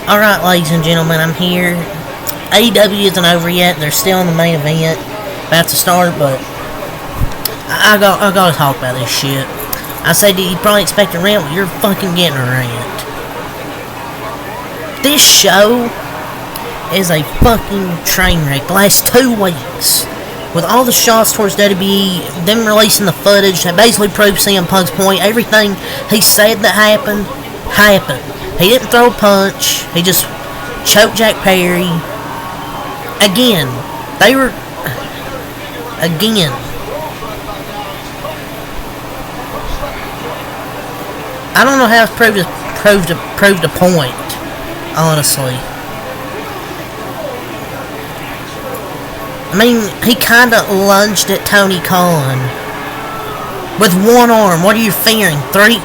Alright, ladies and gentlemen, I'm here. AEW isn't over yet. They're still in the main event. About to start, but I gotta talk about this shit. I said that you probably expect a rant, but you're fucking getting a rant. This show is a fucking train wreck. The last 2 weeks, with all the shots towards WWE, them releasing the footage that basically proves CM Punk's point. Everything he said that happened. He didn't throw a punch. He just choked Jack Perry. Again. Again. I don't know how it's proved a point, honestly. I mean, he kinda lunged at Tony Khan with one arm. What are you fearing? Three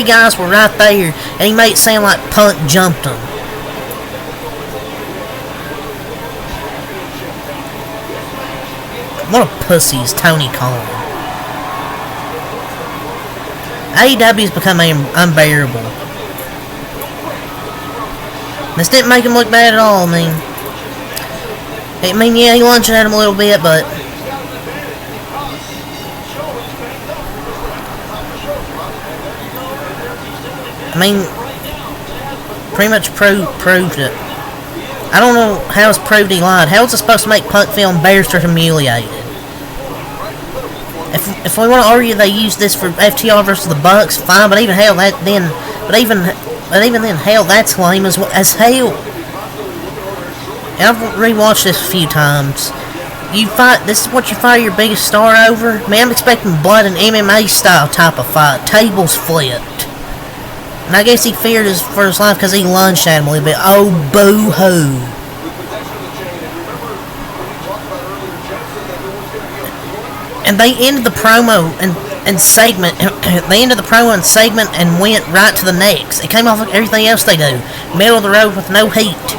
guys were right there, and he made it sound like Punk jumped him. What a pussy is Tony Khan. AEW's become unbearable. This didn't make him look bad at all. Yeah, he lunged at him a little bit, but pretty much proved it. I don't know how it's proved he lied. How is it supposed to make Punk feel embarrassed or humiliated? If we want to argue they used this for FTR versus the Bucks, fine. But even then, hell, that's lame as hell. And I've rewatched this a few times. This is what you fight your biggest star over? Man, I'm expecting blood and MMA style type of fight. Tables flipped. And I guess he feared for his life because he lunged at him a little bit. Oh, boo-hoo. And they ended the promo and segment. They ended the promo and segment and went right to the next. It came off like everything else they do. Middle of the road with no heat.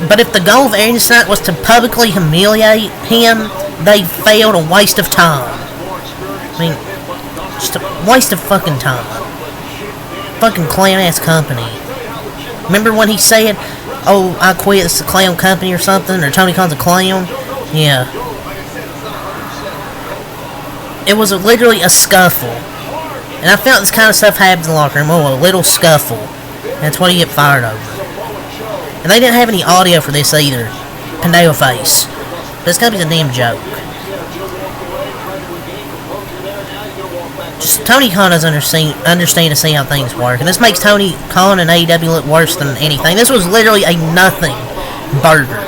But if the goal of Aaron's night was to publicly humiliate him, they failed. A waste of time. Just a waste of fucking time. Fucking clown-ass company. Remember when he said, "Oh, I quit, it's a clown company" or something? Or Tony Khan's a clown? Yeah. It was literally a scuffle. And I felt this kind of stuff happens in the locker room. Oh, a little scuffle. That's what you get fired over. And they didn't have any audio for this either. Pandeo face. But it's gonna be a damn joke. Just Tony Khan doesn't understand to see how things work. And this makes Tony Khan and AEW look worse than anything. This was literally a nothing burger.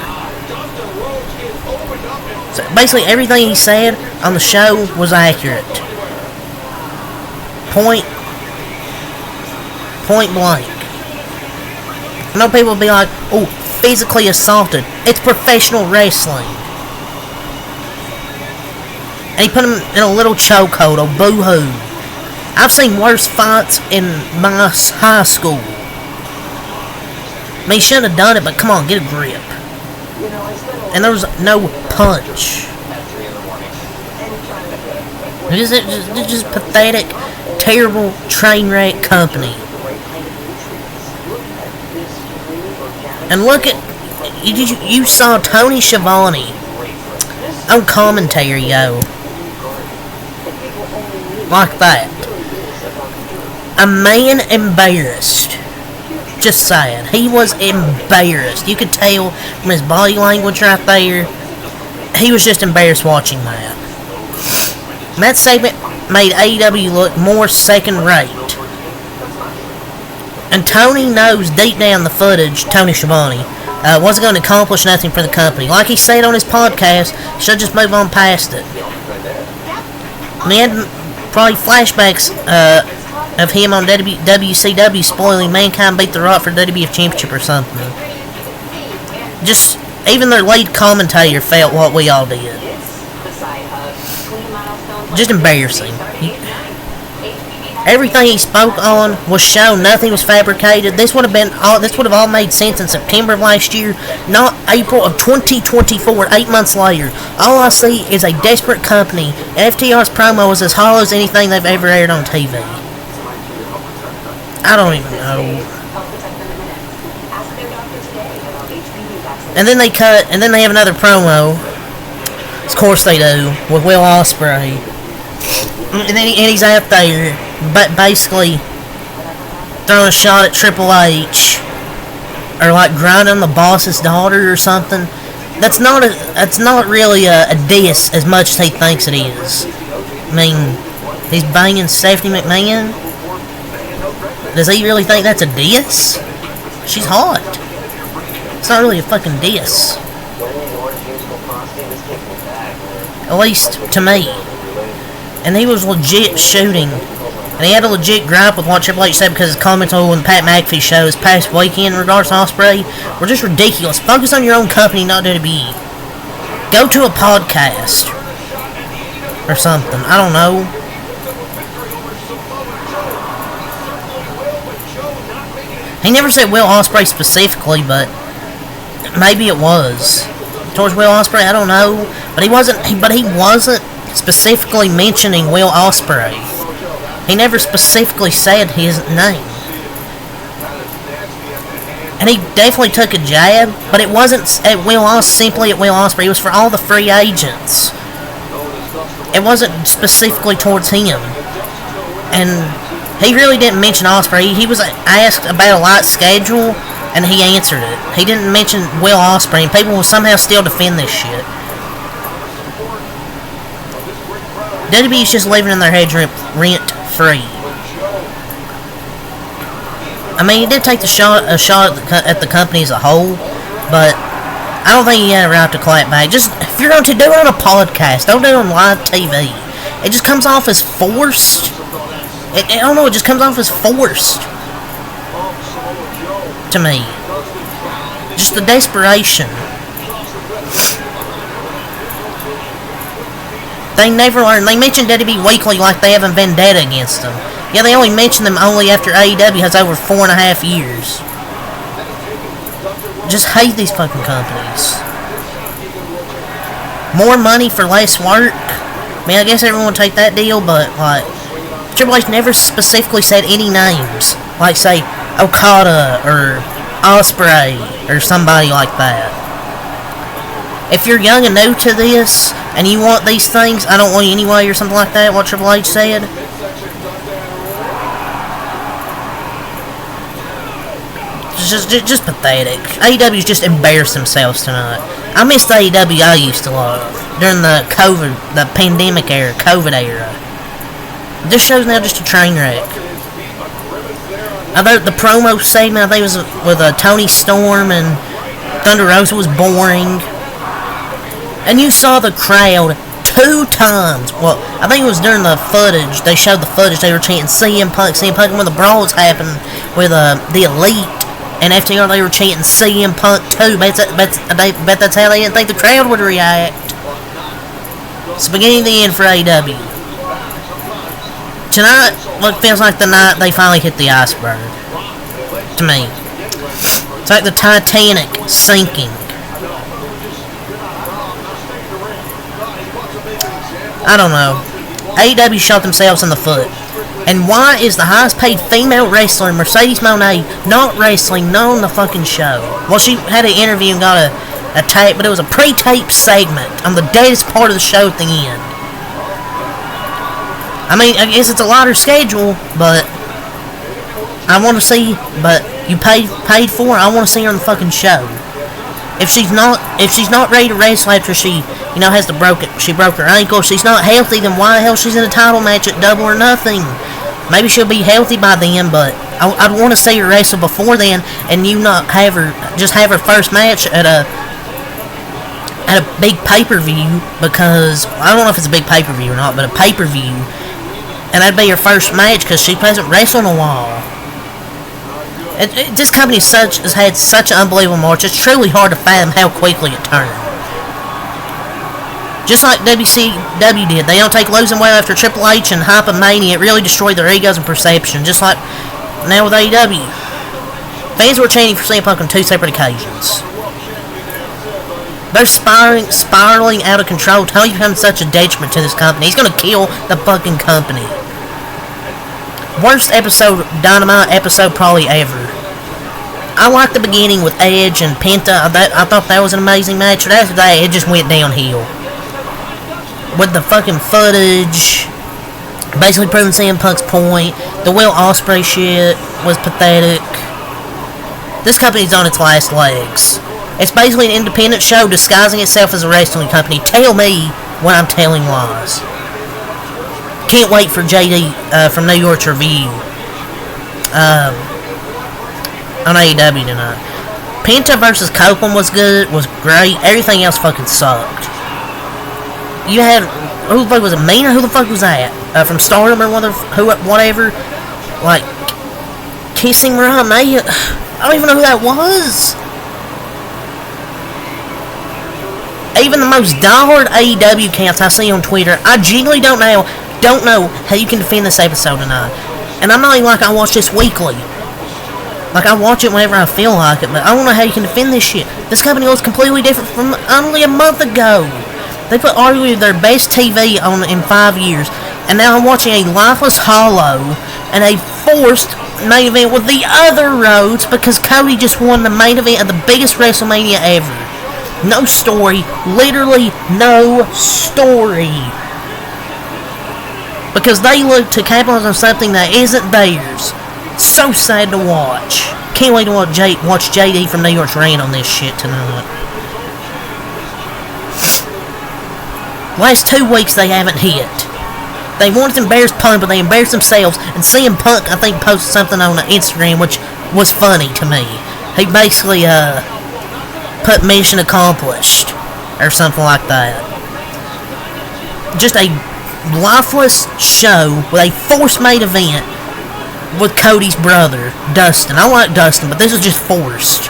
So basically everything he said on the show was accurate. Point blank. I know people will be like, "Oh, physically assaulted." It's professional wrestling. And he put him in a little chokehold. Oh, boo-hoo. I've seen worse fights in my high school. He shouldn't have done it, but come on, get a grip. And there was no punch. It's just pathetic, terrible train wreck company. And look at, you saw Tony Schiavone on commentary, yo. Like that. A man embarrassed. Just saying. He was embarrassed. You could tell from his body language right there. He was just embarrassed watching that. And that segment made AEW look more second rate. And Tony knows deep down the footage, Tony Schiavone, wasn't going to accomplish nothing for the company. Like he said on his podcast, should just move on past it. And he had probably flashbacks of him on WCW spoiling Mankind beat the Rock for WWF Championship or something. Just, even their lead commentator felt what we all did. Just embarrassing. Everything he spoke on was shown. Nothing was fabricated. This would have all made sense in September of last year, not April of 2024, 8 months later. All I see is a desperate company. FTR's promo is as hollow as anything they've ever aired on TV. I don't even know. And then they cut, and then they have another promo. Of course they do, with Will Ospreay. And then he's out there, but basically throwing a shot at Triple H, or like grinding the boss's daughter or something. That's not really a diss as much as he thinks it is. I mean, he's banging Stephanie McMahon. Does he really think that's a diss? She's hot. It's not really a fucking diss. At least to me. And he was legit shooting. And he had a legit gripe with what Triple H said because his comments on the Pat McAfee show this past weekend in regards to Ospreay were just ridiculous. Focus on your own company, not WWE. Go to a podcast. Or something. I don't know. He never said Will Ospreay specifically, but maybe it was. Towards Will Ospreay, I don't know. But he wasn't specifically mentioning Will Ospreay. He never specifically said his name. And he definitely took a jab, but it wasn't simply at Will Ospreay. It was for all the free agents. It wasn't specifically towards him. And he really didn't mention Ospreay. He was asked about a light schedule, and he answered it. He didn't mention Will Ospreay, and people will somehow still defend this shit. WWE's just living in their heads rent free. I mean, he did take a shot at the company as a whole, but I don't think he had a right to clap back. Just, if you're going to do it on a podcast, don't do it on live TV. It just comes off as forced. I don't know, it just comes off as forced. To me. Just the desperation. They never learn. They mention WWE weekly like they have a vendetta against them. Yeah, they only mention them only after AEW has over 4.5 years. Just hate these fucking companies. More money for less work. I mean, I guess everyone would take that deal, but like, Triple H never specifically said any names. Like, say, Okada or Ospreay or somebody like that. If you're young and new to this, and you want these things, I don't want you anyway, or something like that, what Triple H said. Just pathetic. AEW's just embarrassed themselves tonight. I missed the AEW I used to love during the pandemic era, COVID era. This show's now just a train wreck. I thought the promo segment, I think it was with Tony Storm and Thunder Rosa, was boring. And you saw the crowd 2 times. Well, I think it was during the footage. They showed the footage. They were chanting CM Punk. And when the brawl was happening with the Elite and FTR, they were chanting CM Punk too. Bet that's how they didn't think the crowd would react. It's the beginning of the end for AEW. Tonight, what feels like the night they finally hit the iceberg. To me. It's like the Titanic sinking. I don't know. AEW shot themselves in the foot. And why is the highest paid female wrestler, Mercedes Moné, not wrestling, not on the fucking show? Well, she had an interview and got a tape, but it was a pre-taped segment on the deadest part of the show at the end. I mean, I guess it's a lighter schedule, but I want to see, but you paid for it, I want to see her on the fucking show. If she's not ready to wrestle after she broke her ankle, if she's not healthy, then why the hell she's in a title match at Double or Nothing? Maybe she'll be healthy by then, but I'd want to see her wrestle before then, and you not have her first match at a big pay-per-view, because I don't know if it's a big pay-per-view or not, but a pay-per-view, and that'd be her first match because she hasn't wrestled in a while. This company has had such an unbelievable march. It's truly hard to fathom how quickly it turned. Just like WCW did. They don't take losing well after Triple H and Hypomania. It really destroyed their egos and perception. Just like now with AEW. Fans were chanting for CM Punk on 2 separate occasions. They're spiraling out of control. Tony's become such a detriment to this company. He's going to kill the fucking company. Worst episode, Dynamite episode probably ever. I liked the beginning with Edge and Penta. I thought that was an amazing match. But after that, it just went downhill. With the fucking footage, basically proving CM Punk's point. The Will Ospreay shit was pathetic. This company's on its last legs. It's basically an independent show disguising itself as a wrestling company. Tell me when I'm telling lies. Can't wait for JD from New York's review on AEW tonight. Penta versus Copeland was good, was great. Everything else fucking sucked. You had, who the fuck was it, Mina? Who the fuck was that? From Stardom or whatever? Like, kissing Mariah May? I don't even know who that was. Even the most diehard AEW counts I see on Twitter, I genuinely don't know how you can defend this episode tonight. And I'm not even like I watch this weekly. Like, I watch it whenever I feel like it, but I don't know how you can defend this shit. This company looks completely different from only a month ago. They put arguably their best TV on in 5 years, and now I'm watching a lifeless hollow and a forced main event with the other Rhodes because Cody just won the main event of the biggest WrestleMania ever. No story, literally no story. Because they look to capitalize on something that isn't theirs. So sad to watch. Can't wait to watch JD from New York's Rant on this shit tonight. Last 2 weeks they haven't hit. They wanted to embarrass Punk, but they embarrassed themselves. And CM Punk, I think, posted something on Instagram which was funny to me. He basically put mission accomplished or something like that. Just a lifeless show with a forced main event with Cody's brother, Dustin. I like Dustin, but this is just forced.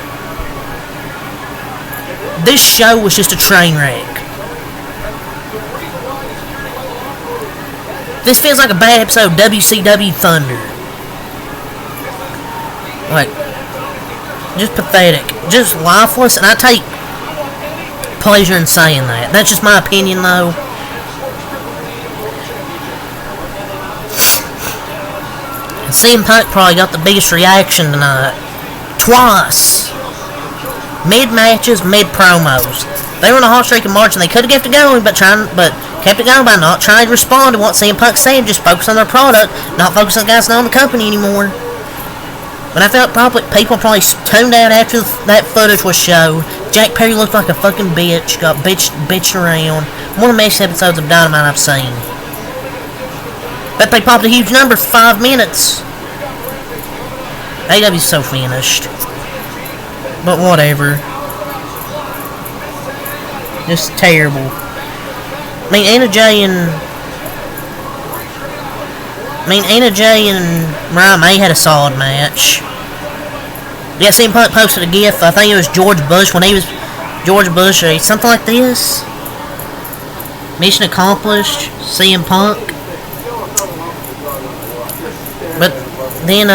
This show was just a train wreck. This feels like a bad episode of WCW Thunder. Like, just pathetic. Just lifeless, and I take pleasure in saying that. That's just my opinion, though. And CM Punk probably got the biggest reaction tonight. Twice. Mid-matches, mid-promos. They were on a hot streak of March, and they could have kept it going, but kept it going by not trying to respond to what CM Punk said. Just focus on their product, not focus on guys not on the company anymore. But I felt people probably tuned out after that footage was shown. Jack Perry looked like a fucking bitch, got bitched around. One of the best episodes of Dynamite I've seen. Bet they popped a huge number for 5 minutes. AEW's so finished. But whatever. Just terrible. I mean, Anna Jay and Mariah May had a solid match. Yeah, CM Punk posted a gif. I think it was George Bush when he was George Bush or something like this. Mission accomplished. CM Punk. But then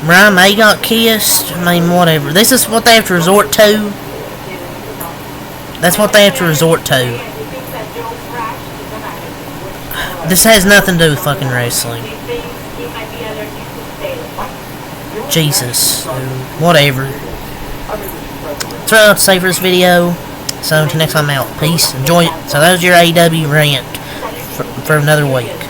Mariah May got kissed. I mean, whatever. This is what they have to resort to. That's what they have to resort to. This has nothing to do with fucking wrestling. Jesus. Whatever. That's what I have to say for this video. So until next time, I'm out. Peace. Enjoy it. So that was your AEW rant for another week.